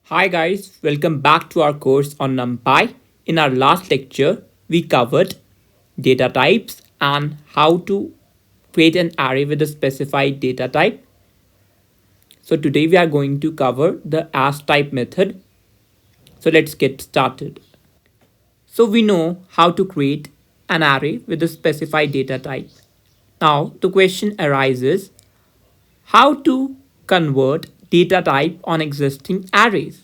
Hi guys, welcome back to our course on NumPy. In our last lecture, we covered data types and how to create an array with a specified data type. So today we are going to cover the Astype method. So let's get started. So we know how to create an array with a specified data type. Now the question arises, how to convert data type on existing arrays?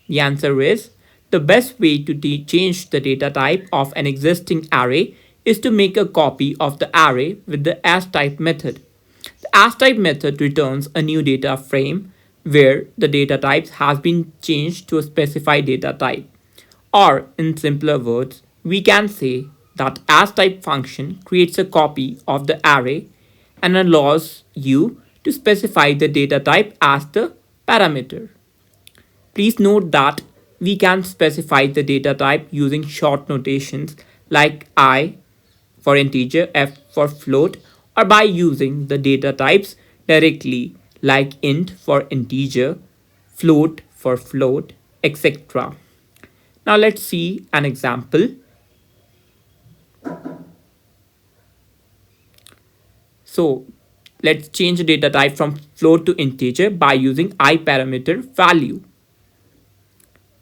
The answer is the best way to change the data type of an existing array is to make a copy of the array with the Astype method. The Astype method returns a new data frame where the data type has been changed to a specified data type. Or in simpler words, we can say that Astype function creates a copy of the array and allows you to specify the data type as the parameter. Please note that we can specify the data type using short notations like I for integer, f for float, or by using the data types directly like int for integer, float for float, etc. Now let's see an example. So let's change the data type from float to integer by using I parameter value.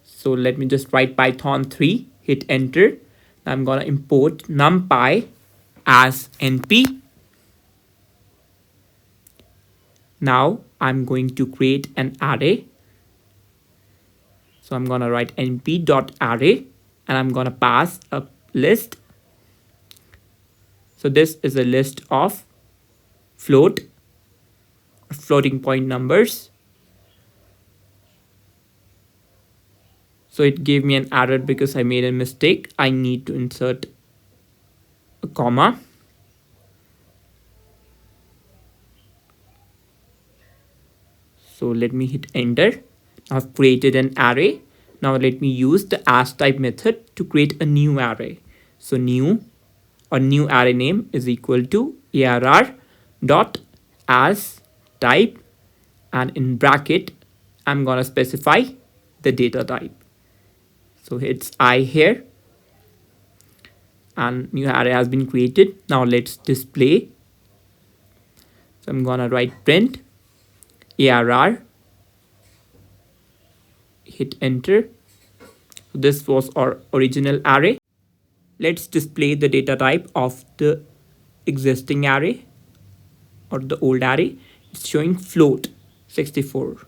So let me just write Python 3, hit enter. I'm going to import NumPy as NP. Now I'm going to create an array. So I'm going to write np.array and I'm going to pass a list. So this is a list of floating point numbers. So it gave me an error because I made a mistake. I need to insert a comma. So let me hit enter. I've created an array. Now let me use the Astype method to create a new array. So new array name is equal to arr dot as type, and in bracket I'm gonna specify the data type. So it's I here and new array has been created. Now let's display. So I'm gonna write print arr, hit enter. This was our original array. Let's display the data type of the existing array or the old array. It's showing float 64.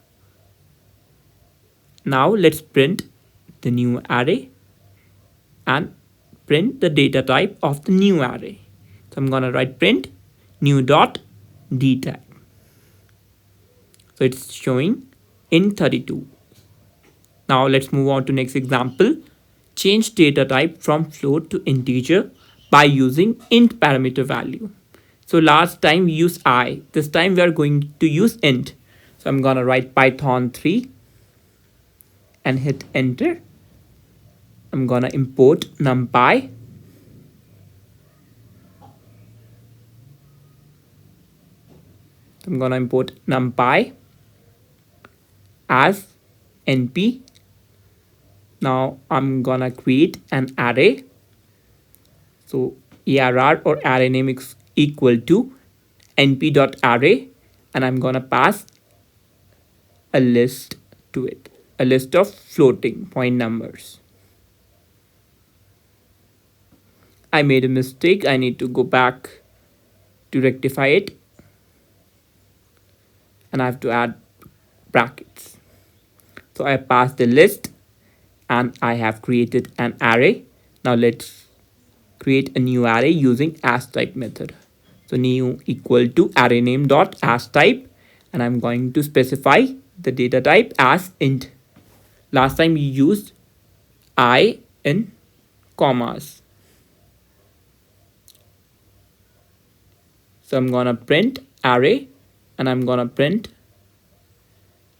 Now let's print the new array and print the data type of the new array. So I'm gonna write print new dot d type. So it's showing int 32. Now let's move on to next example. Change data type from float to integer by using int parameter value. So last time we used I. This time we are going to use int. So I'm gonna write Python 3 and hit enter. I'm gonna import NumPy. I'm gonna import NumPy as NP. Now I'm gonna create an array. So arr or array name is equal to np.array, and I'm gonna pass a list to it, a list of floating point numbers. I made a mistake. I need to go back to rectify it, and I have to add brackets. So I passed the list and I have created an array. Now let's create a new array using Astype method. So new equal to array name dot Astype, and I'm going to specify the data type as int. Last time we used I in commas. So I'm gonna print array and I'm gonna print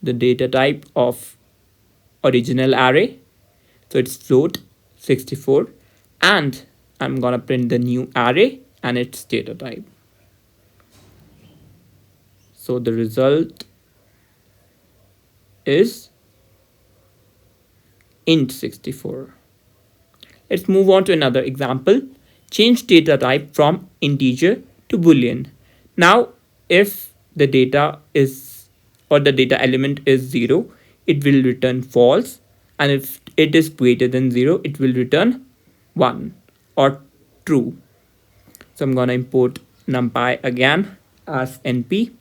the data type of original array. So it's float 64, and I'm gonna print the new array and its data type. So the result is int64. Let's move on to another example. Change data type from integer to boolean. Now, if the data is or the data element is 0, it will return false, and if it is greater than 0, it will return 1 or true. So I'm going to import NumPy again as np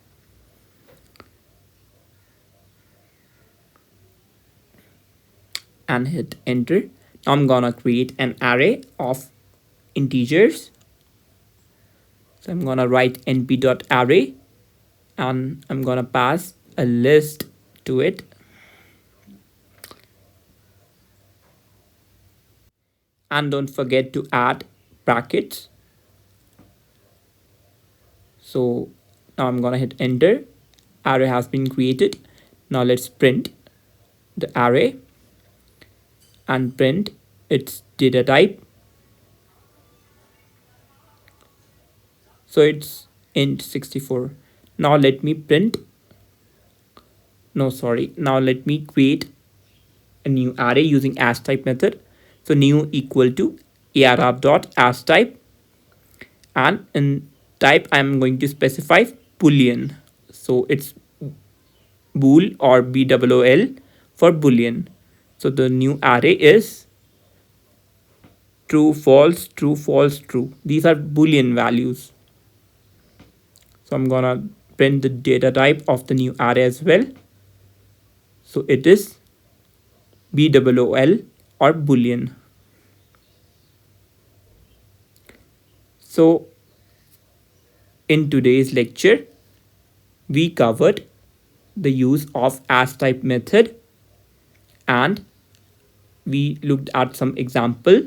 and hit enter. Now I'm gonna create an array of integers. So I'm gonna write np.array and I'm gonna pass a list to it. And don't forget to add brackets. So now I'm gonna hit enter. Array has been created. Now let's print the array and print its data type. So it's int64. Now let me now let me create a new array using Astype method. So new equal to arr.Astype, and in type I'm going to specify boolean. So it's bool or bool for boolean. So the new array is true, false, true, false, true. These are boolean values. So I'm gonna print the data type of the new array as well. So it is bool or boolean. So in today's lecture, we covered the use of Astype method and we looked at some example.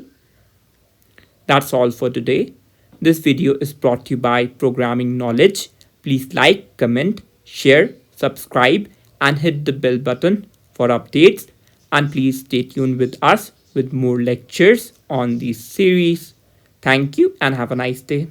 That's all for today. This video is brought to you by Programming Knowledge. Please like, comment, share, subscribe and hit the bell button for updates. And please stay tuned with us with more lectures on this series. Thank you and have a nice day.